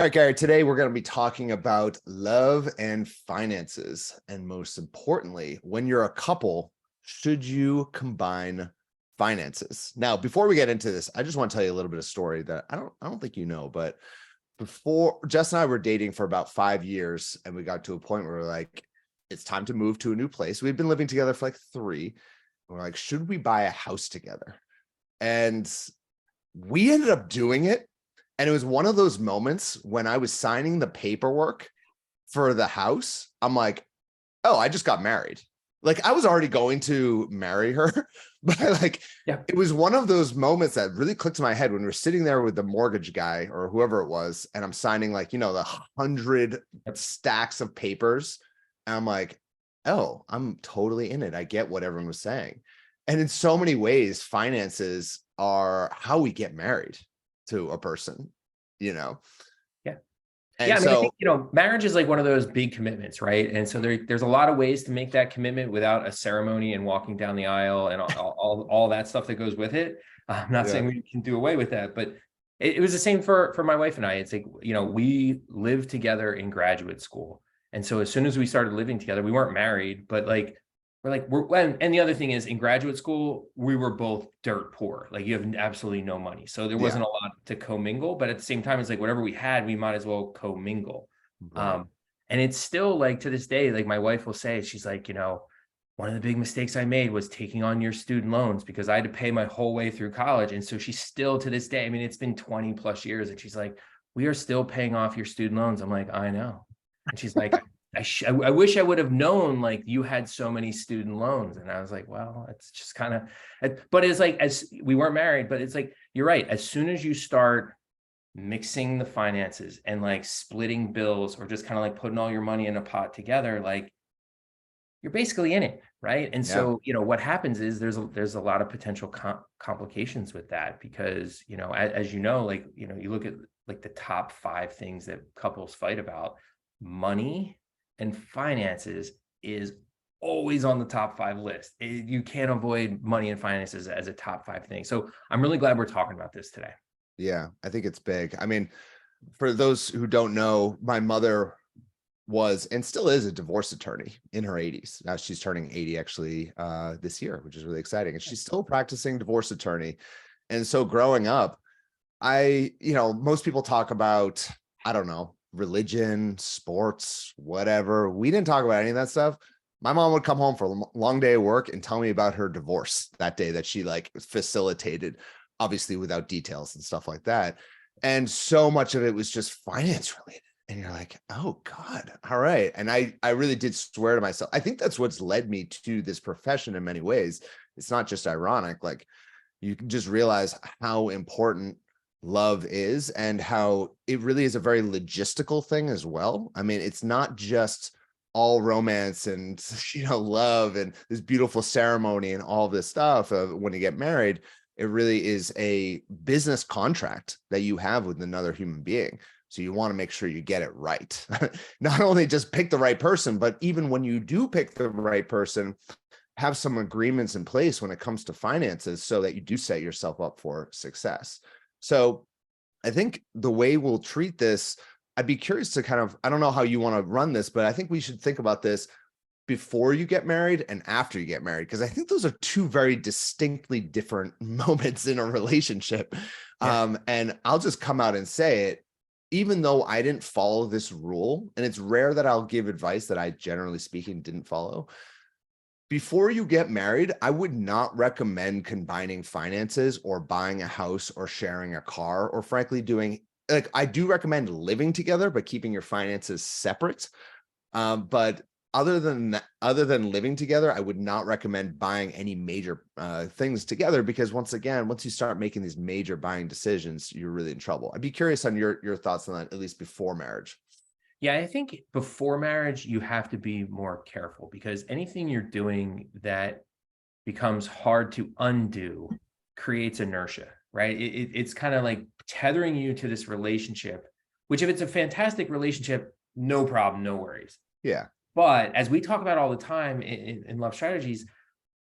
All right, Gary, today we're going to be talking about love and finances. And most importantly, when you're a couple, should you combine finances? Now, before we get into this, I just want to tell you a little bit of story that I don't think you know, but before Jess and I were dating for about 5 years, and we got to a point where we're like, it's time to move to a new place. We've been living together for like 3. And we're like, should we buy a house together? And we ended up doing it. And it was one of those moments when I was signing the paperwork for the house. I'm like, oh, I just got married. Like I was already going to marry her, but it was one of those moments that really clicked in my head when we were sitting there with the mortgage guy or whoever it was. And I'm signing the 100 stacks of papers. And I'm like, oh, I'm totally in it. I get what everyone was saying. And in so many ways, finances are how we get married to a person, Yeah. And yeah. I mean, I think, marriage is like one of those big commitments, right? And so there's a lot of ways to make that commitment without a ceremony and walking down the aisle and all that stuff that goes with it. I'm not saying we can do away with that, but it was the same for my wife and I. It's like, we lived together in graduate school. And so as soon as we started living together, we weren't married, but and the other thing is in graduate school, we were both dirt poor. Like you have absolutely no money. So there wasn't a lot to commingle, but at the same time, it's like whatever we had, we might as well commingle. Right. And it's still like to this day, like my wife will say, she's like, one of the big mistakes I made was taking on your student loans because I had to pay my whole way through college. And so she's still to this day, I mean, it's been 20 plus years and she's like, we are still paying off your student loans. I'm like, I know. And she's like, I wish I would have known like you had so many student loans. And I was like, well, it's just kind of, but it's like, as we weren't married, but it's like, you're right. As soon as you start mixing the finances and like splitting bills or just kind of like putting all your money in a pot together, like you're basically in it. Right. And so, what happens is there's a lot of potential complications with that because, as you look at like the top 5 things that couples fight about. Money and finances is always on the top 5 list. You can't avoid money and finances as a top 5 thing. So I'm really glad we're talking about this today. Yeah, I think it's big. I mean, for those who don't know, my mother was and still is a divorce attorney in her 80s. Now she's turning 80 actually this year, which is really exciting. And she's still practicing divorce attorney. And so growing up, most people talk about, I don't know, religion, sports, whatever. We didn't talk about any of that stuff. My mom would come home for a long day of work and tell me about her divorce that day that she facilitated, obviously without details and stuff like that. And so much of it was just finance related. And you're like, oh God, all right. And I really did swear to myself. I think that's what's led me to this profession in many ways. It's not just ironic. Like you can just realize how important love is and how it really is a very logistical thing as well. I mean, it's not just all romance and love and this beautiful ceremony and all this stuff when you get married. It really is a business contract that you have with another human being. So you want to make sure you get it right. Not only just pick the right person, but even when you do pick the right person, have some agreements in place when it comes to finances so that you do set yourself up for success. So I think the way we'll treat this, I'd be curious to I don't know how you want to run this, but I think we should think about this before you get married and after you get married, because I think those are 2 very distinctly different moments in a relationship. And I'll just come out and say it, even though I didn't follow this rule, and it's rare that I'll give advice that I generally speaking didn't follow. Before you get married, I would not recommend combining finances or buying a house or sharing a car, or frankly I do recommend living together, but keeping your finances separate. But other than living together, I would not recommend buying any major things together, because once you start making these major buying decisions, you're really in trouble. I'd be curious on your thoughts on that, at least before marriage. Yeah, I think before marriage, you have to be more careful because anything you're doing that becomes hard to undo creates inertia, right? It's kind of like tethering you to this relationship, which if it's a fantastic relationship, no problem, no worries. Yeah. But as we talk about all the time in love strategies,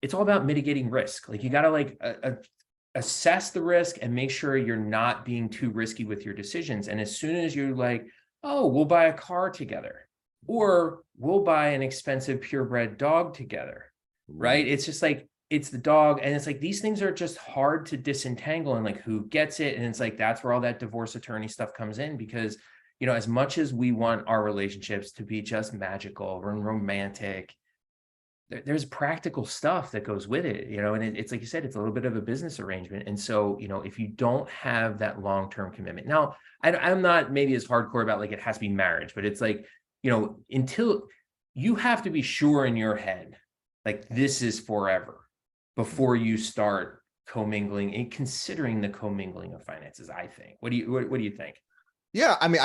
it's all about mitigating risk. Like you got to assess the risk and make sure you're not being too risky with your decisions. And as soon as you're like, oh, we'll buy a car together, or we'll buy an expensive purebred dog together, right? It's just like, it's the dog. And it's like, these things are just hard to disentangle, and like, who gets it? And it's like, that's where all that divorce attorney stuff comes in, because, you know, as much as we want our relationships to be just magical and romantic, there's practical stuff that goes with it, you know, and it's like you said, it's a little bit of a business arrangement. And so, you know, if you don't have that long-term commitment, now I'm not maybe as hardcore about like, it has to be marriage, but it's like, you know, until you have to be sure in your head, like this is forever, before you start commingling and considering the commingling of finances, I think. What do you think? Yeah, I mean,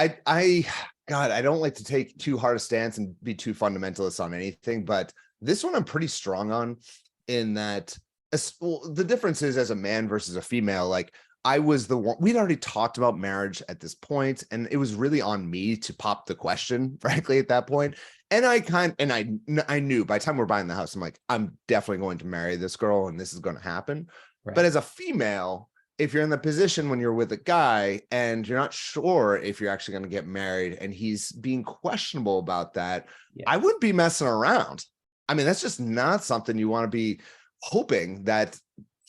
God, I don't like to take too hard a stance and be too fundamentalist on anything, but this one I'm pretty strong on, in that the difference is, as a man versus a female, like I was the one, we'd already talked about marriage at this point, and it was really on me to pop the question, frankly, at that point. And I knew by the time we're buying the house, I'm like, I'm definitely going to marry this girl and this is going to happen. Right. But as a female, if you're in the position when you're with a guy and you're not sure if you're actually going to get married and he's being questionable about that, I wouldn't be messing around. I mean, that's just not something you want to be hoping that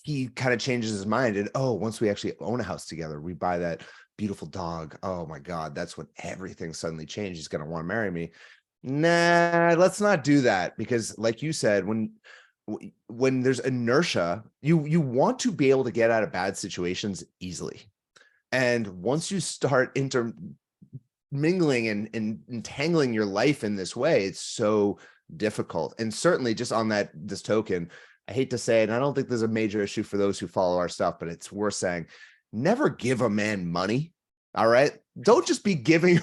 he kind of changes his mind. And, oh, once we actually own a house together, we buy that beautiful dog. Oh my God, that's when everything suddenly changed. He's going to want to marry me. Nah, let's not do that. Because like you said, when there's inertia, you want to be able to get out of bad situations easily. And once you start intermingling and entangling your life in this way, it's so difficult. And certainly just on this token, I hate to say it, and I don't think there's a major issue for those who follow our stuff, but it's worth saying, never give a man money. All right. Don't just be giving,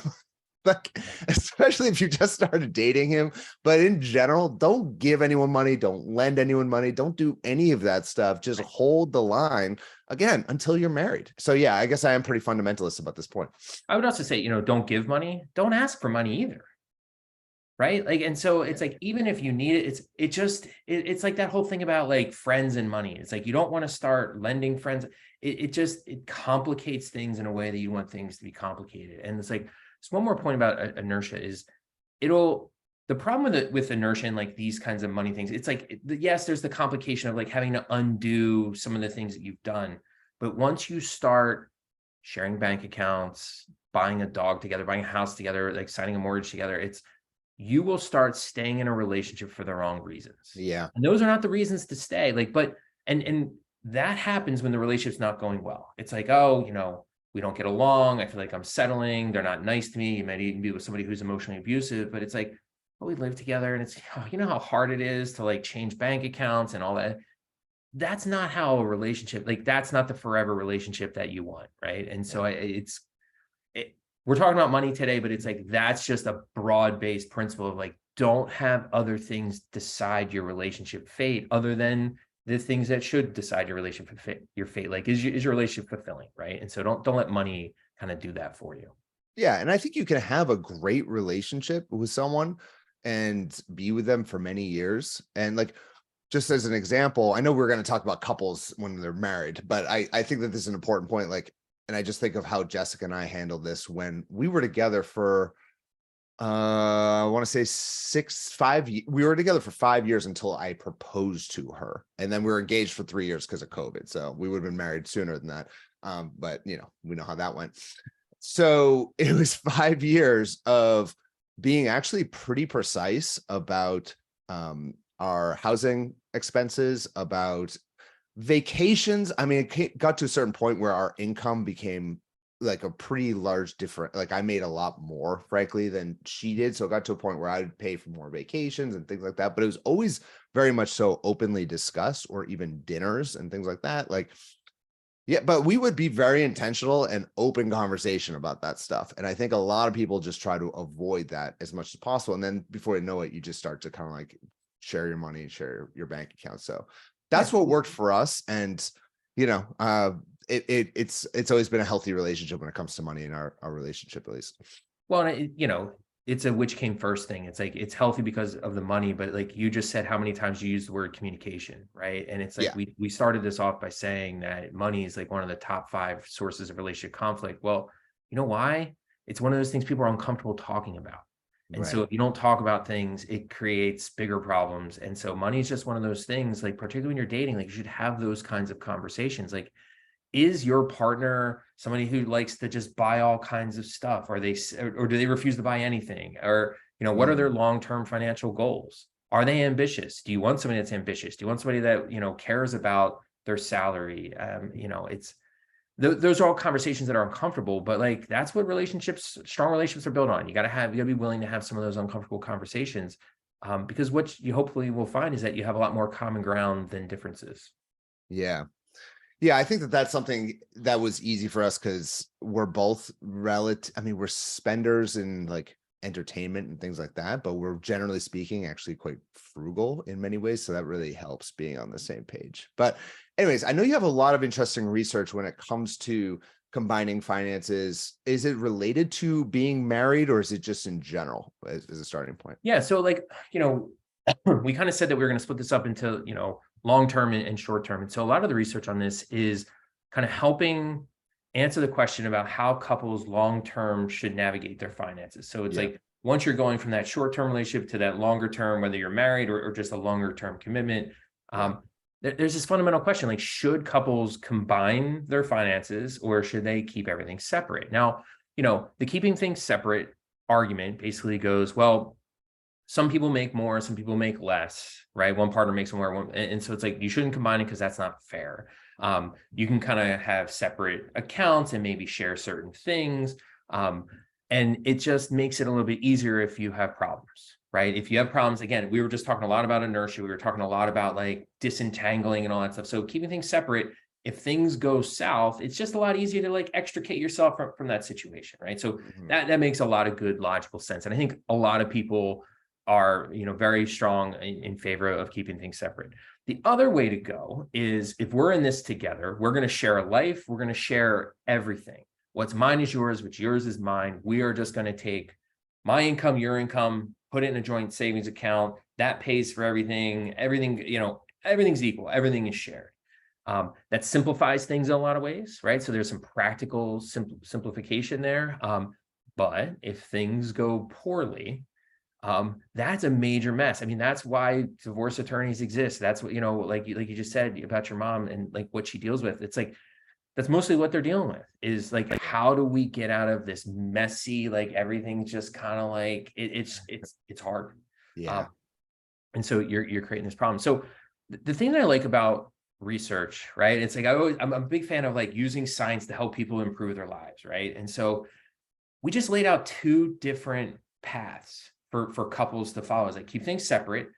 like, especially if you just started dating him, but in general, don't give anyone money. Don't lend anyone money. Don't do any of that stuff. Just hold the line again until you're married. So yeah, I guess I am pretty fundamentalist about this point. I would also say, you know, don't give money. Don't ask for money either. Right. Like, and so it's like, even if you need it, it's like that whole thing about like friends and money. It's like, you don't want to start lending friends. It complicates things in a way that you want things to be complicated. And it's like, so one more point about inertia is the problem with inertia and like these kinds of money things, it's like, yes, there's the complication of like having to undo some of the things that you've done. But once you start sharing bank accounts, buying a dog together, buying a house together, like signing a mortgage together, you will start staying in a relationship for the wrong reasons. Yeah. And those are not the reasons to stay. Like, but, and that happens when the relationship's not going well. It's like, oh, you know, we don't get along. I feel like I'm settling. They're not nice to me. You might even be with somebody who's emotionally abusive, but it's like, oh, we live together, and it's, oh, you know how hard it is to like change bank accounts and all that. That's not how a relationship, like that's not the forever relationship that you want. Right. And so we're talking about money today, but it's like, that's just a broad-based principle of like, don't have other things decide your relationship fate other than the things that should decide your relationship fate, your fate. Like, is your relationship fulfilling? Right. And so don't let money kind of do that for you. Yeah. And I think you can have a great relationship with someone and be with them for many years. And like, just as an example, I know we're going to talk about couples when they're married, but I think that this is an important point. Like, and I just think of how Jessica and I handled this when we were together for, I want to say we were together for 5 years until I proposed to her. And then we were engaged for 3 years because of COVID. So we would have been married sooner than that. But you know, we know how that went. So it was 5 years of being actually pretty precise about our housing expenses, about vacations. I mean, it got to a certain point where our income became like a pretty large difference. Like I made a lot more, frankly, than she did. So it got to a point where I would pay for more vacations and things like that. But it was always very much so openly discussed, or even dinners and things like that. Like, yeah, but we would be very intentional and open conversation about that stuff. And I think a lot of people just try to avoid that as much as possible. And then before you know it, you just start to kind of like share your money, share your bank account. So that's what worked for us. And, you know, it's always been a healthy relationship when it comes to money in our relationship, at least. Well, you know, it's a which came first thing. It's like, it's healthy because of the money, but like you just said, how many times you use the word communication, right? And it's like, we started this off by saying that money is like one of the top 5 sources of relationship conflict. Well, you know why? It's one of those things people are uncomfortable talking about. And so if you don't talk about things, it creates bigger problems. And so money is just one of those things, like particularly when you're dating, like you should have those kinds of conversations. Like, is your partner somebody who likes to just buy all kinds of stuff? Or do they refuse to buy anything? Or, what are their long-term financial goals? Are they ambitious? Do you want somebody that's ambitious? Do you want somebody that, cares about their salary? Those are all conversations that are uncomfortable, but like, that's what strong relationships are built on. You gotta be willing to have some of those uncomfortable conversations, because what you hopefully will find is that you have a lot more common ground than differences. Yeah. Yeah, I think that that's something that was easy for us because we're both we're spenders in like entertainment and things like that, but we're generally speaking actually quite frugal in many ways. So that really helps being on the same page. But anyways, I know you have a lot of interesting research when it comes to combining finances. Is it related to being married, or is it just in general as a starting point? Yeah. So like, we kind of said that we were going to split this up into, long-term and short-term. And so a lot of the research on this is kind of helping answer the question about how couples long-term should navigate their finances. So it's like, once you're going from that short-term relationship to that longer term, whether you're married or just a longer-term commitment, there's this fundamental question, like, should couples combine their finances or should they keep everything separate? Now, the keeping things separate argument basically goes, well, some people make more, some people make less, right? One partner makes more, and so it's like, you shouldn't combine it because that's not fair. You can kind of have separate accounts and maybe share certain things. And it just makes it a little bit easier if you have problems, right? If you have problems, again, we were just talking a lot about inertia. We were talking a lot about like disentangling and all that stuff. So keeping things separate, if things go south, it's just a lot easier to like extricate yourself from that situation, right? So that makes a lot of good logical sense. And I think a lot of people are, very strong in favor of keeping things separate. The other way to go is, if we're in this together, we're going to share a life. We're going to share everything. What's mine is yours, what's yours is mine. We are just going to take my income, your income, put it in a joint savings account. That pays for everything. Everything, everything's equal. Everything is shared. That simplifies things in a lot of ways, right? So there's some practical simplification there. But if things go poorly, that's a major mess. I mean, that's why divorce attorneys exist. That's what, like you just said about your mom and like what she deals with. It's like, that's mostly what they're dealing with, is like, how do we get out of this messy, like everything's just kind of like, it's hard. Yeah. And so you're creating this problem. So the thing that I like about research, right? It's like, I'm a big fan of like using science to help people improve their lives. Right. And so we just laid out 2 different paths for couples to follow. Is like, keep things separate,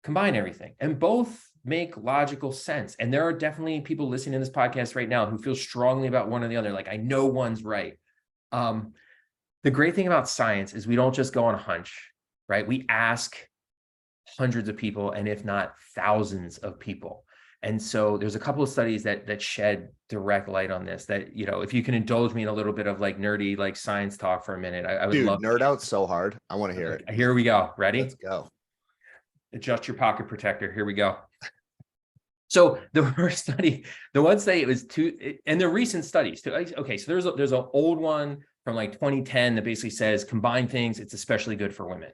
combine everything, and both make logical sense. And there are definitely people listening to this podcast right now who feel strongly about one or the other. Like, I know one's right. The great thing about science is we don't just go on a hunch, right? We ask hundreds of people, and if not thousands of people. And so there's a couple of studies that shed direct light on this, that, if you can indulge me in a little bit of like nerdy, like science talk for a minute, I would love. Nerd out so hard. I want to hear it. Here we go. Ready? Let's go. Adjust your pocket protector. Here we go. So the first study, the one study, it was 2, and they're recent studies too. Okay, so there's an old one from like 2010 that basically says combine things, it's especially good for women.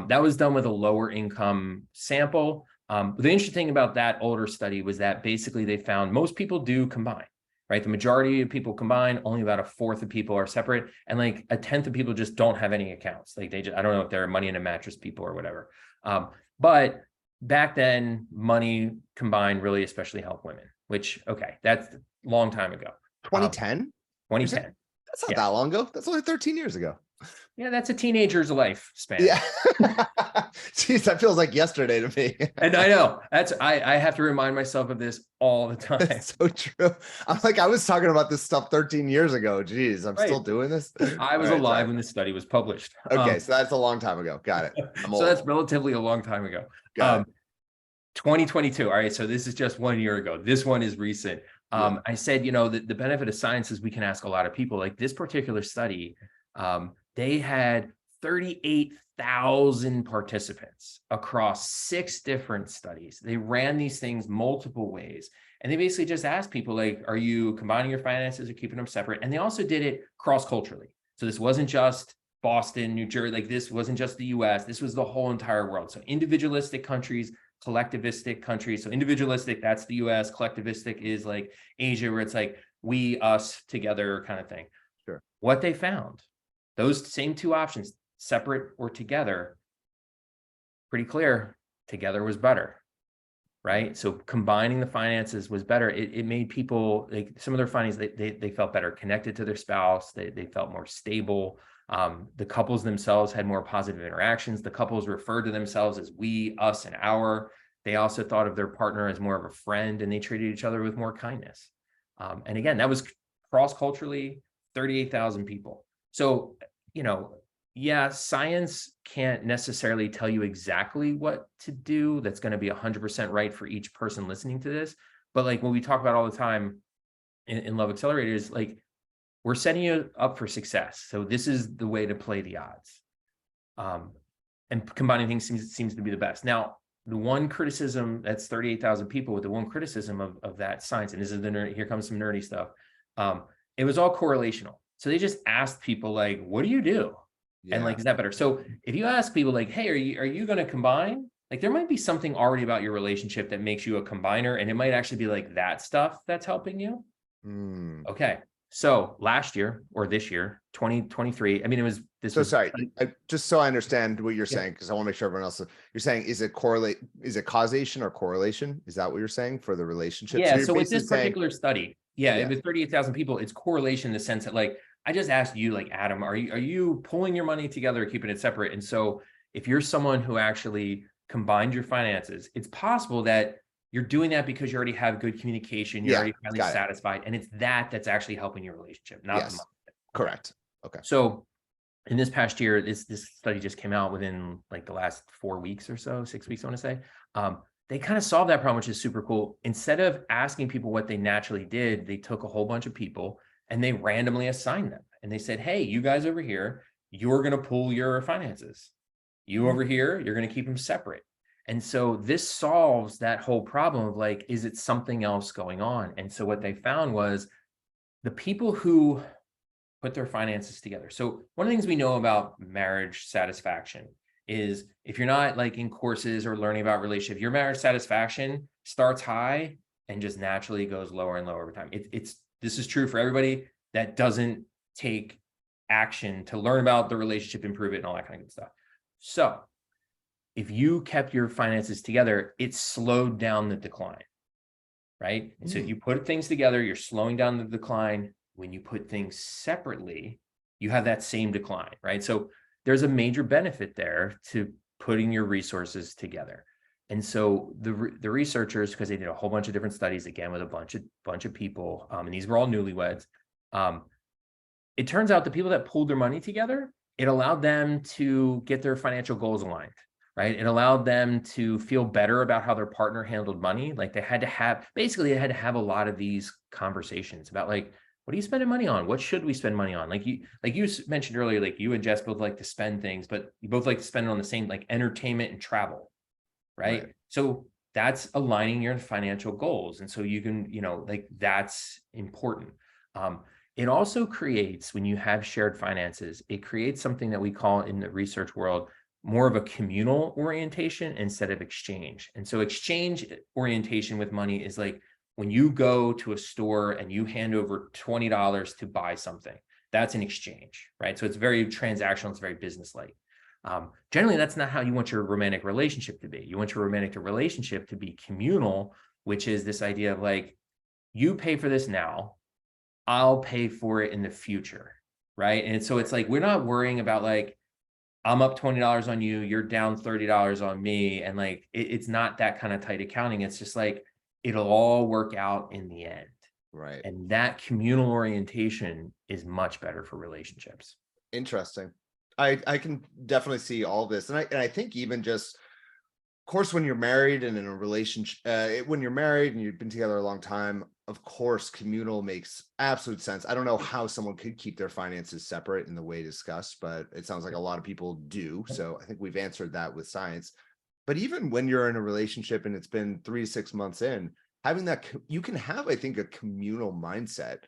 That was done with a lower income sample. The interesting thing about that older study was that basically they found most people do combine, right? The majority of people combine, only about 1/4 of people are separate, and like 1/10 of people just don't have any accounts. Like I don't know if they're money in a mattress people or whatever. But back then, money combined really especially helped women, which, okay, that's a long time ago. 2010? 2010. That's not that long ago. That's only 13 years ago. Yeah, that's a teenager's life span. Yeah. Jeez, that feels like yesterday to me. And I know I have to remind myself of this all the time. That's so true. I'm like, I was talking about this stuff 13 years ago. Jeez, I'm still doing this. I was alive when this study was published. Okay, so that's a long time ago. Got it. So that's relatively a long time ago. 2022. All right, so this is just 1 year ago. This one is recent. I said, the benefit of science is we can ask a lot of people. Like this particular study, they had 38,000 participants across 6 different studies. They ran these things multiple ways. And they basically just asked people like, are you combining your finances or keeping them separate? And they also did it cross-culturally. So this wasn't just Boston, New Jersey, like this wasn't just the US, this was the whole entire world. So individualistic countries, collectivistic countries. So individualistic, that's the US, collectivistic is like Asia, where it's like we, us, together kind of thing. Sure. What they found, those same 2 options, separate or together, pretty clear, together was better. Right. So combining the finances was better. It made people, like some of their findings, they felt better connected to their spouse. They felt more stable. The couples themselves had more positive interactions. The couples referred to themselves as we, us, and our. They also thought of their partner as more of a friend, and they treated each other with more kindness. And again, that was cross-culturally 38,000 people. So, yeah, science can't necessarily tell you exactly what to do that's going to be 100% right for each person listening to this. But like what we talk about all the time in Love Accelerators, like we're setting you up for success. So this is the way to play the odds. And combining things seems to be the best. Now, the one criticism, that's 38,000 people, with the one criticism of that science, and this is the nerd, here comes some nerdy stuff. It was all correlational. So they just asked people like, what do you do? And like, is that better? So if you ask people like, hey, are you going to combine? Like there might be something already about your relationship that makes you a combiner. And it might actually be like that stuff that's helping you. Okay. So last year or this year, 2023, I mean, sorry, just so I understand what you're saying, because I want to make sure everyone else, you're saying, is it causation or correlation? Is that what you're saying for the relationship? Yeah. So with this particular study, it was 38,000 people. It's correlation in the sense that like, I just asked you, like, Adam, are you pulling your money together or keeping it separate? And so if you're someone who actually combined your finances, it's possible that you're doing that because you already have good communication. You're already highly satisfied. And it's that's actually helping your relationship, not the money. Correct. Okay. So in this past year, this study just came out within like the last 4 weeks or so, 6 weeks, I want to say. They kind of solved that problem, which is super cool. Instead of asking people what they naturally did, they took a whole bunch of people and they randomly assigned them. And they said, hey, you guys over here, you're going to pool your finances. You over here, you're going to keep them separate. And so this solves that whole problem of like, is it something else going on? And so what they found was the people who put their finances together. So one of the things we know about marriage satisfaction is if you're not like in courses or learning about relationship, your marriage satisfaction starts high and just naturally goes lower and lower over time. This is true for everybody that doesn't take action to learn about the relationship, improve it, and all that kind of good stuff. So if you kept your finances together, it slowed down the decline, right? And so if you put things together, you're slowing down the decline. When you put things separately, you have that same decline, right? So there's a major benefit there to putting your resources together. And so the researchers, because they did a whole bunch of different studies, again, with a bunch of people, and these were all newlyweds, it turns out the people that pulled their money together, it allowed them to get their financial goals aligned, right? It allowed them to feel better about how their partner handled money. Like they had to have a lot of these conversations about like, what are you spending money on? What should we spend money on? Like you mentioned earlier, like you and Jess both like to spend things, but you both like to spend it on the same, like entertainment and travel, right? So that's aligning your financial goals. And so you can, like that's important. It also creates, when you have shared finances, it creates something that we call in the research world more of a communal orientation instead of exchange. And so exchange orientation with money is like when you go to a store and you hand over $20 to buy something, that's an exchange, right? So it's very transactional, it's very business-like. Generally, that's not how you want your romantic relationship to be. You want your romantic relationship to be communal, which is this idea of like, you pay for this now, I'll pay for it in the future, right? And so it's like, we're not worrying about like, I'm up $20 on you, you're down $30 on me. And like, it's not that kind of tight accounting. It's just like, it'll all work out in the end. Right. And that communal orientation is much better for relationships. Interesting. I can definitely see all this. And I think even just course, when you're married and in a relationship, when you're married and you've been together a long time, of course, communal makes absolute sense. I don't know how someone could keep their finances separate in the way discussed, but it sounds like a lot of people do. So I think we've answered that with science. But even when you're in a relationship and it's been 3 to 6 months in, having that, you can have, I think, a communal mindset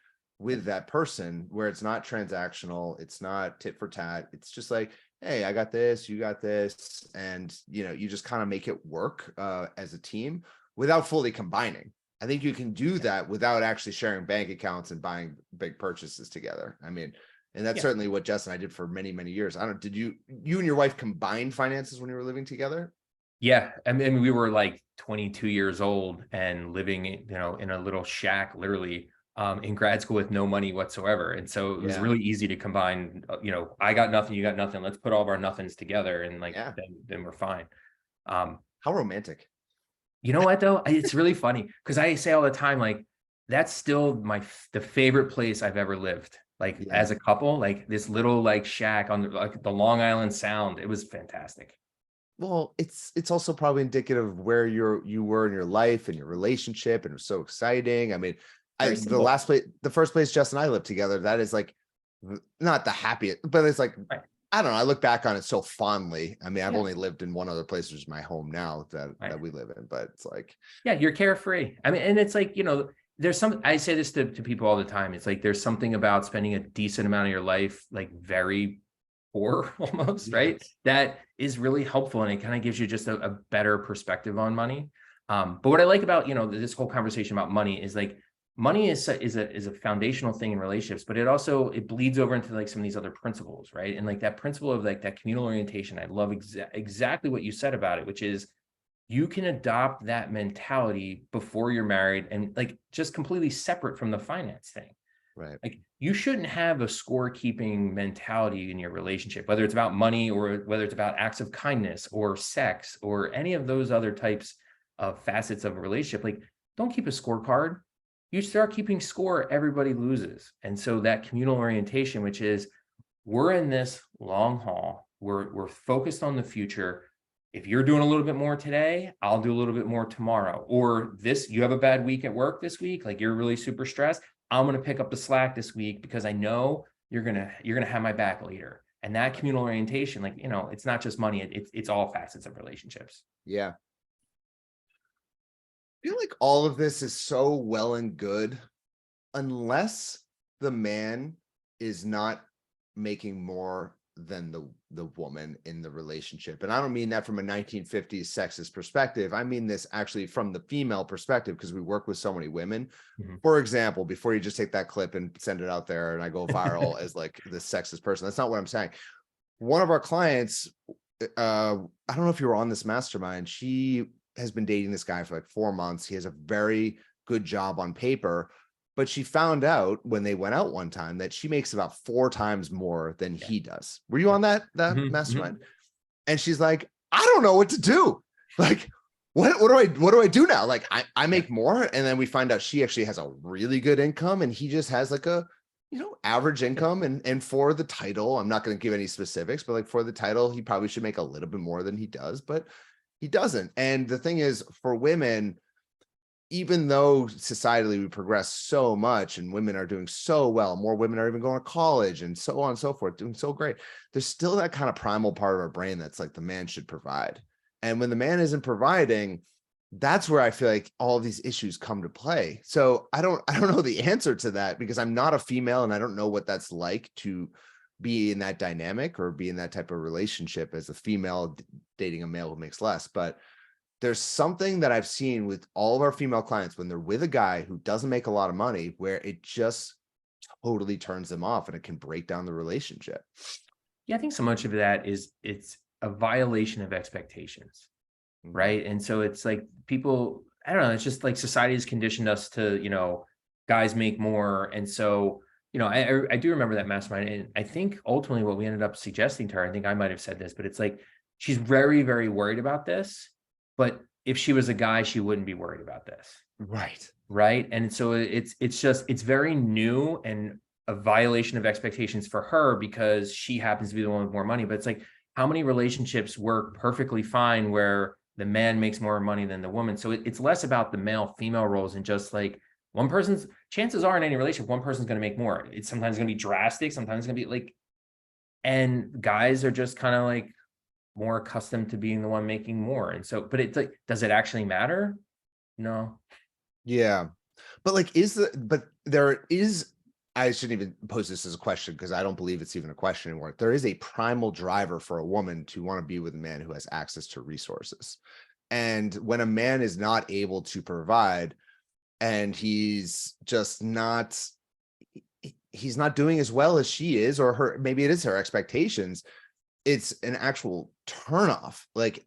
with that person where it's not transactional, it's not tit for tat. It's just like, hey, I got this, you got this, and you just kind of make it work as a team without fully combining. I think you can do that without actually sharing bank accounts and buying big purchases together. I mean, and that's certainly what Jess and I did for many, many years. I don't, did you and your wife combine finances when you were living together? Yeah. I mean, we were like 22 years old and living, in a little shack, literally, in grad school with no money whatsoever. And so it was really easy to combine, I got nothing, you got nothing. Let's put all of our nothings together and then we're fine. How romantic. You know what though? It's really funny because I say all the time, like, that's still the favorite place I've ever lived. Like as a couple, like this little like shack on the Long Island Sound. It was fantastic. Well, it's also probably indicative of where you were in your life and your relationship, and it was so exciting. I mean, the first place Jess and I lived together, that is like not the happiest, but it's like, I don't know. I look back on it so fondly. I mean, I've only lived in one other place, which is my home now that we live in, but it's like, you're carefree. I mean, and it's like, there's I say this to people all the time. It's like, there's something about spending a decent amount of your life, like very poor almost, right? That is really helpful. And it kind of gives you just a better perspective on money. But what I like about, this whole conversation about money is like, money is a foundational thing in relationships, but it bleeds over into like some of these other principles, right? And like that principle of like that communal orientation, I love exactly what you said about it, which is you can adopt that mentality before you're married and like just completely separate from the finance thing. Right. Like you shouldn't have a scorekeeping mentality in your relationship, whether it's about money or whether it's about acts of kindness or sex or any of those other types of facets of a relationship. Like, don't keep a scorecard. You start keeping score, everybody loses. And so that communal orientation, which is we're in this long haul, we're focused on the future. If you're doing a little bit more today, I'll do a little bit more tomorrow. Or you have a bad week at work this week, like you're really super stressed. I'm going to pick up the slack this week because I know you're going to have my back later. And that communal orientation, like, it's not just money, it's all facets of relationships. Yeah. I feel like all of this is so well and good unless the man is not making more than the woman in the relationship. And I don't mean that from a 1950s sexist perspective. I mean this actually from the female perspective, because we work with so many women. For example, before you just take that clip and send it out there and I go viral as like this sexist person, that's not what I'm saying. One of our clients, I don't know if you were on this mastermind, she has been dating this guy for like 4 months. He has a very good job on paper, but she found out when they went out one time that she makes about 4 times more than he does. Were you on that mastermind? And she's like, I don't know what to do. Like, what do I do now? Like, I make more. And then we find out she actually has a really good income and he just has like a, average income. And for the title, I'm not going to give any specifics, but like for the title, he probably should make a little bit more than he does, but he doesn't. And the thing is, for women, even though societally we progress so much and women are doing so well, more women are even going to college and so on and so forth, doing so great, there's still that kind of primal part of our brain that's like the man should provide. And when the man isn't providing, that's where I feel like all of these issues come to play. So I don't know the answer to that because I'm not a female and I don't know what that's like to be in that dynamic or be in that type of relationship as a female dating a male who makes less. But there's something that I've seen with all of our female clients when they're with a guy who doesn't make a lot of money, where it just totally turns them off and it can break down the relationship. Yeah, I think so much of that is it's a violation of expectations, right? And so it's like people, I don't know, it's just like society has conditioned us to, guys make more. And so, I do remember that mastermind. And I think ultimately what we ended up suggesting to her, I think I might have said this, but it's like, she's very, very worried about this. But if she was a guy, she wouldn't be worried about this. Right. And so it's very new and a violation of expectations for her because she happens to be the one with more money. But it's like, how many relationships work perfectly fine where the man makes more money than the woman. So it's less about the male female roles and just like one person's chances are in any relationship, one person's going to make more. It's sometimes going to be drastic. Sometimes it's going to be like, and guys are just kind of like more accustomed to being the one making more. And so, but it's like, does it actually matter? No. Yeah. But like, there is, I shouldn't even pose this as a question because I don't believe it's even a question anymore. There is a primal driver for a woman to want to be with a man who has access to resources. And when a man is not able to provide and he's not doing as well as she is, or her, maybe it is her expectations, it's an actual turnoff. Like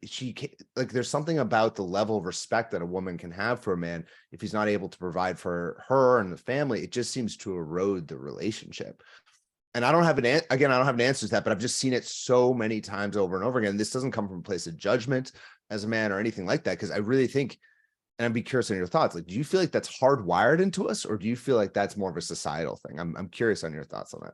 there's something about the level of respect that a woman can have for a man. If he's not able to provide for her and the family, it just seems to erode the relationship. And I don't have I don't have an answer to that, but I've just seen it so many times over and over again. This doesn't come from a place of judgment as a man or anything like that. Cause I really think, and I'd be curious on your thoughts. Like, do you feel like that's hardwired into us, or do you feel like that's more of a societal thing? I'm curious on your thoughts on that.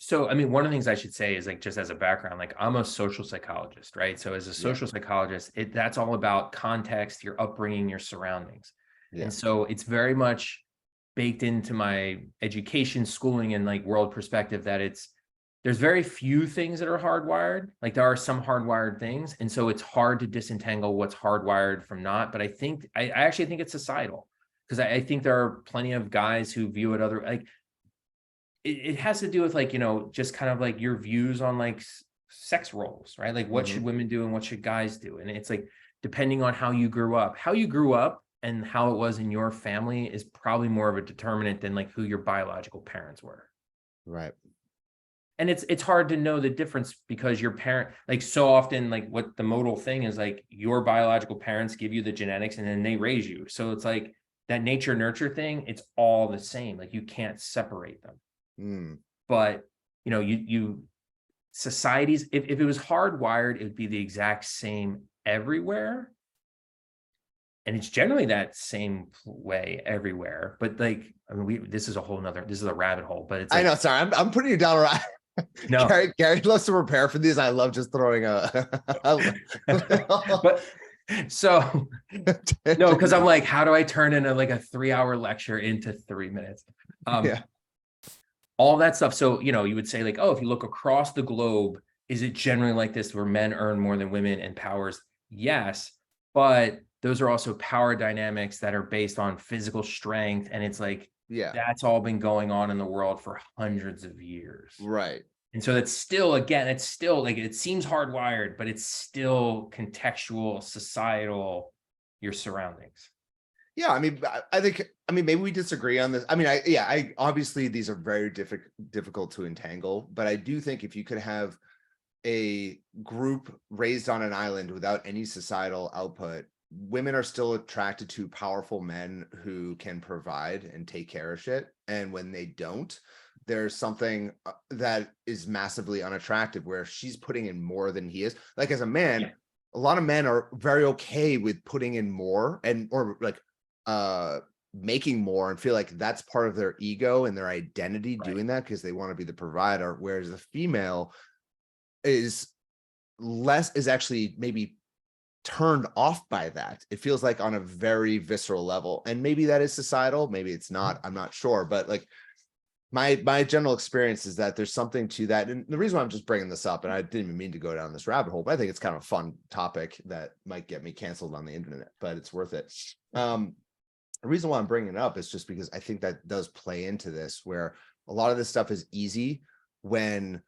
So, I mean, one of the things I should say is like, just as a background, like I'm a social psychologist, right? So as a social psychologist, that's all about context, your upbringing, your surroundings. Yeah. And so it's very much baked into my education, schooling, and like world perspective that there's very few things that are hardwired. Like there are some hardwired things. And so it's hard to disentangle what's hardwired from not. But I actually think it's societal, because I think there are plenty of guys who view it like, it has to do with like, just kind of like your views on like sex roles, right? Like what should women do and what should guys do? And it's like, depending on how you grew up and how it was in your family is probably more of a determinant than like who your biological parents were. Right. And it's hard to know the difference because your parent, like so often, like what the modal thing is like your biological parents give you the genetics and then they raise you. So it's like that nature nurture thing, it's all the same. Like you can't separate them. But you societies, if it was hardwired, it would be the exact same everywhere. And it's generally that same way everywhere. But like, I mean, this is a rabbit hole, but it's like, I know, sorry, I'm putting you down right. No, Gary loves to prepare for these. I love just throwing but so no, because I'm like, how do I turn in like a 3-hour lecture into 3 minutes? All that stuff. So, you would say like, oh, if you look across the globe, is it generally like this where men earn more than women and powers? Yes, but those are also power dynamics that are based on physical strength. And it's like, that's all been going on in the world for hundreds of years. Right. And so it's still like, it seems hardwired, but it's still contextual, societal, your surroundings. Yeah, I mean, maybe we disagree on this. I mean, I obviously these are very difficult to entangle, but I do think if you could have a group raised on an island without any societal output, women are still attracted to powerful men who can provide and take care of shit. And when they don't, there's something that is massively unattractive where she's putting in more than he is. Like as a man, a lot of men are very okay with putting in more or like making more and feel like that's part of their ego and their identity doing that because they want to be the provider. Whereas the female is actually maybe turned off by that. It feels like on a very visceral level, and maybe that is societal, maybe it's not, I'm not sure, but like my general experience is that there's something to that. And the reason why I'm just bringing this up, and I didn't even mean to go down this rabbit hole, but I think it's kind of a fun topic that might get me canceled on the internet, but it's worth it. The reason why I'm bringing it up is just because I think that does play into this, where a lot of this stuff is easy when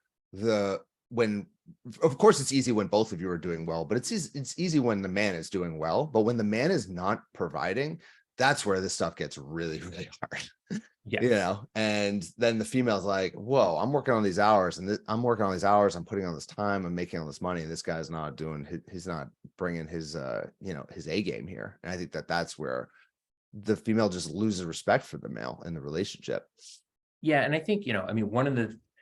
of course it's easy when both of you are doing well, but it's easy when the man is doing well. But when the man is not providing, that's where this stuff gets really, really hard. And then the female's like, whoa, I'm working on these hours and I'm putting on this time, I'm making all this money. And this guy's not he's not bringing his, his A game here. And I think that's where the female just loses respect for the male in the relationship. Yeah. And I think,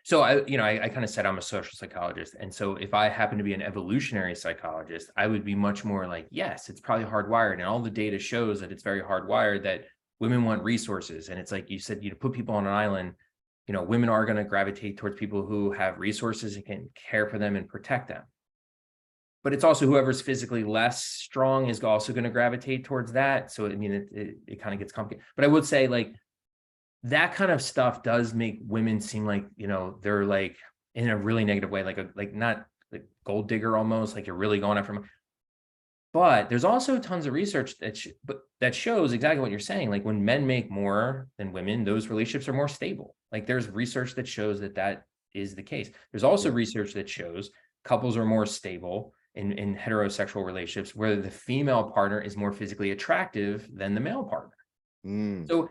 so I kind of said I'm a social psychologist. And so if I happen to be an evolutionary psychologist, I would be much more like, yes, it's probably hardwired. And all the data shows that it's very hardwired, that women want resources. And it's like you said, put people on an island, women are going to gravitate towards people who have resources and can care for them and protect them. but it's also whoever's physically less strong is also going to gravitate towards that. So, I mean, it kind of gets complicated, but I would say like that kind of stuff does make women seem like, they're like in a really negative way, like not like gold digger almost, like you're really going after them. But there's also tons of research that shows exactly what you're saying. Like when men make more than women, those relationships are more stable. Like there's research that shows that is the case. There's also research that shows couples are more stable in heterosexual relationships where the female partner is more physically attractive than the male partner. So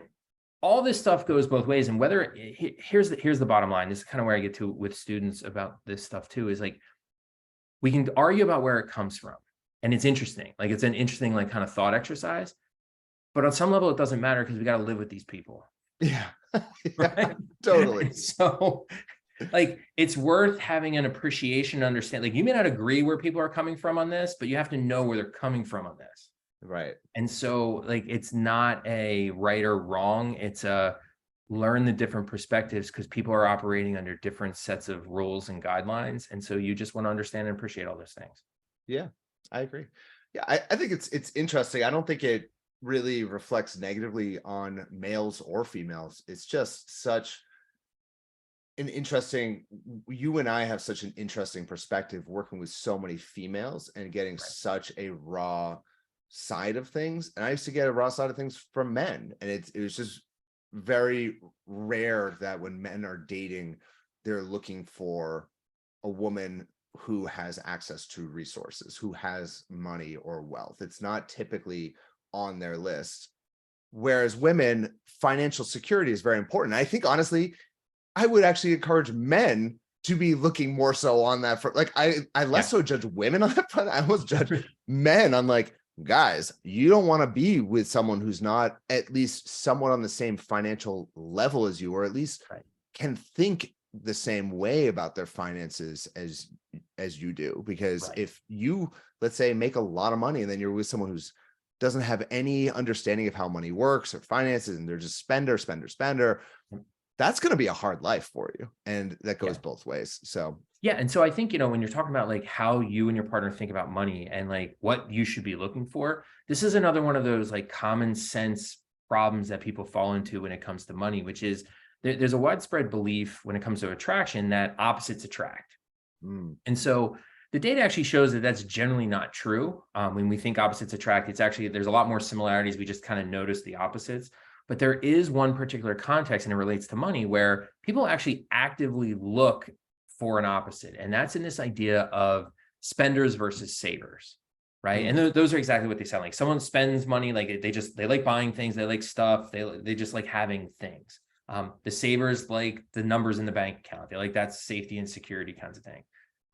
all this stuff goes both ways. And whether here's the bottom line. This is kind of where I get to with students about this stuff too, is like, we can argue about where it comes from. And it's interesting. Like it's an interesting, like kind of thought exercise, but on some level it doesn't matter because we got to live with these people. Yeah. Right? Totally. So like, it's worth having an appreciation, understand, like you may not agree where people are coming from on this, but you have to know where they're coming from on this. Right. And so like, it's not a right or wrong. It's a learn the different perspectives because people are operating under different sets of rules and guidelines. And so you just want to understand and appreciate all those things. Yeah, I agree. Yeah, I think it's interesting. I don't think it really reflects negatively on males or females. It's just such an interesting, you and I have such an interesting perspective working with so many females and getting such a raw side of things. And I used to get a raw side of things from men. And it was just very rare that when men are dating, they're looking for a woman who has access to resources, who has money or wealth. It's not typically on their list. Whereas women, financial security is very important. I think honestly, I would actually encourage men to be looking more so on that front. Like I less so judge women on that front. I almost judge men on like, guys, you don't want to be with someone who's not at least somewhat on the same financial level as you, or at least can think the same way about their finances as you do. Because if you, let's say, make a lot of money and then you're with someone who's doesn't have any understanding of how money works or finances, and they're just spender, that's going to be a hard life for you. And that goes both ways. So and so I think, when you're talking about like how you and your partner think about money and like what you should be looking for, this is another one of those like common sense problems that people fall into when it comes to money, which is there's a widespread belief when it comes to attraction that opposites attract. And so the data actually shows that that's generally not true. When we think opposites attract, it's actually, there's a lot more similarities. We just kind of notice the opposites. But there is one particular context, and it relates to money, where people actually actively look for an opposite. And that's in this idea of spenders versus savers, right? And those are exactly what they sound like. Someone spends money, like they like buying things, they like stuff, they just like having things. The savers like the numbers in the bank account. They like that safety and security kinds of thing.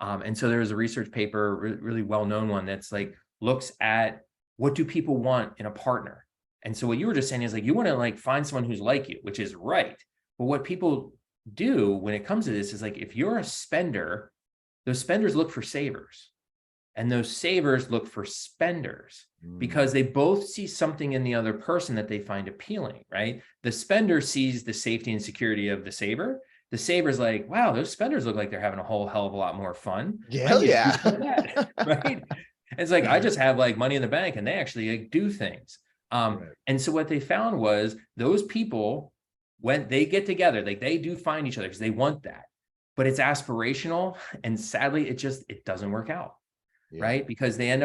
And so there's a research paper, really well-known one, that's like looks at what do people want in a partner. And so what you were just saying is like, you want to like find someone who's like you, which is right. But what people do when it comes to this is like, if you're a spender, those spenders look for savers and those savers look for spenders because they both see something in the other person that they find appealing, right? The spender sees the safety and security of the saver. The saver's like, wow, those spenders look like they're having a whole hell of a lot more fun. Hell yeah. Right? It's like, I just have like money in the bank and they actually like do things. And so what they found was those people, when they get together, like they do find each other because they want that, but it's aspirational. And sadly, it doesn't work out, right? Because they end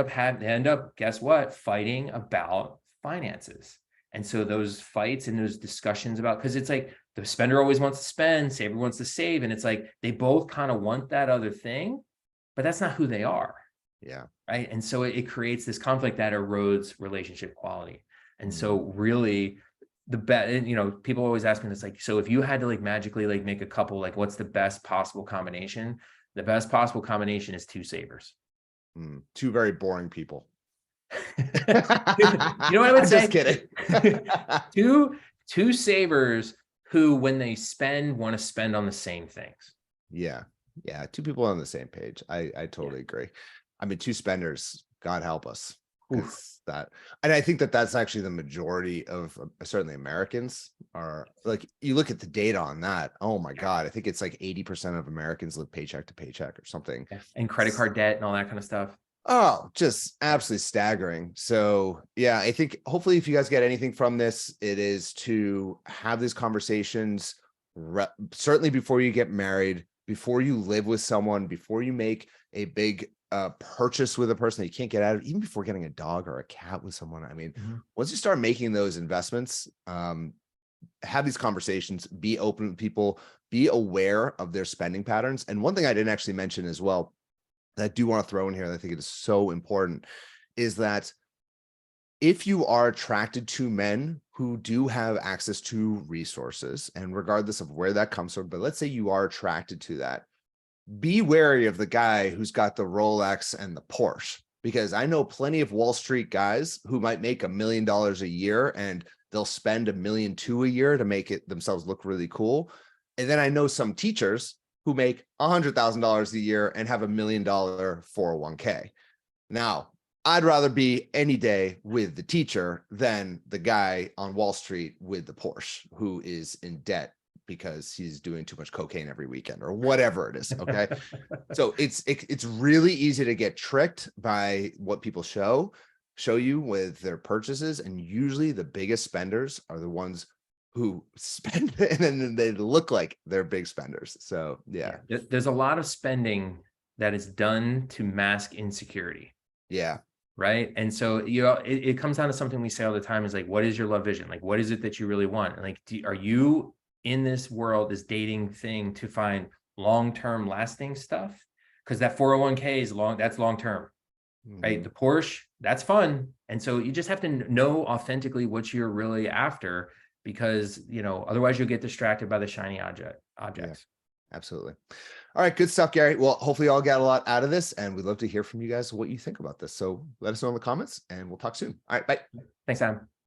up, guess what? Fighting about finances. And so those fights and those discussions about, because it's like the spender always wants to spend, saver wants to save. And it's like, they both kind of want that other thing, but that's not who they are. Yeah. Right. And so it creates this conflict that erodes relationship quality. And so really the best, people always ask me this, like, so if you had to like magically like make a couple, like what's the best possible combination? The best possible combination is two savers. Two very boring people. You know what I would say? Just kidding. two savers who, when they spend, want to spend on the same things. Yeah. Two people on the same page. I totally agree. I mean, two spenders, God help us. That, and I think that's actually the majority of certainly Americans are like, you look at the data on that. Oh my God. I think it's like 80% of Americans live paycheck to paycheck or something. And credit card debt and all that kind of stuff. Oh, just absolutely staggering. So yeah, I think hopefully if you guys get anything from this, it is to have these conversations certainly before you get married, before you live with someone, before you make a big purchase with a person that you can't get out of, even before getting a dog or a cat with someone. I mean, once you start making those investments, have these conversations, be open with people, be aware of their spending patterns. And one thing I didn't actually mention as well, that I do want to throw in here, that I think it is so important, is that if you are attracted to men who do have access to resources, and regardless of where that comes from, but let's say you are attracted to that, be wary of the guy who's got the Rolex and the Porsche, because I know plenty of Wall Street guys who might make $1 million a year and they'll spend $1.2 million a year to make it themselves look really cool. And then I know some teachers who make $100,000 a year and have $1 million 401k. Now, I'd rather be any day with the teacher than the guy on Wall Street with the Porsche who is in debt because he's doing too much cocaine every weekend or whatever it is. Okay. So it's really easy to get tricked by what people show you with their purchases. And usually the biggest spenders are the ones who spend and then they look like they're big spenders. So yeah. There's a lot of spending that is done to mask insecurity. Yeah. Right. And so, it comes down to something we say all the time is like, what is your love vision? Like, what is it that you really want? And like, are you in this world, this dating thing, to find long-term lasting stuff? Because that 401k is that's long-term, right? The Porsche, that's fun. And so you just have to know authentically what you're really after, because, otherwise you'll get distracted by the shiny objects. Yeah, absolutely. All right. Good stuff, Gary. Well, hopefully y'all got a lot out of this, and we'd love to hear from you guys what you think about this. So let us know in the comments and we'll talk soon. All right. Bye. Thanks, Adam.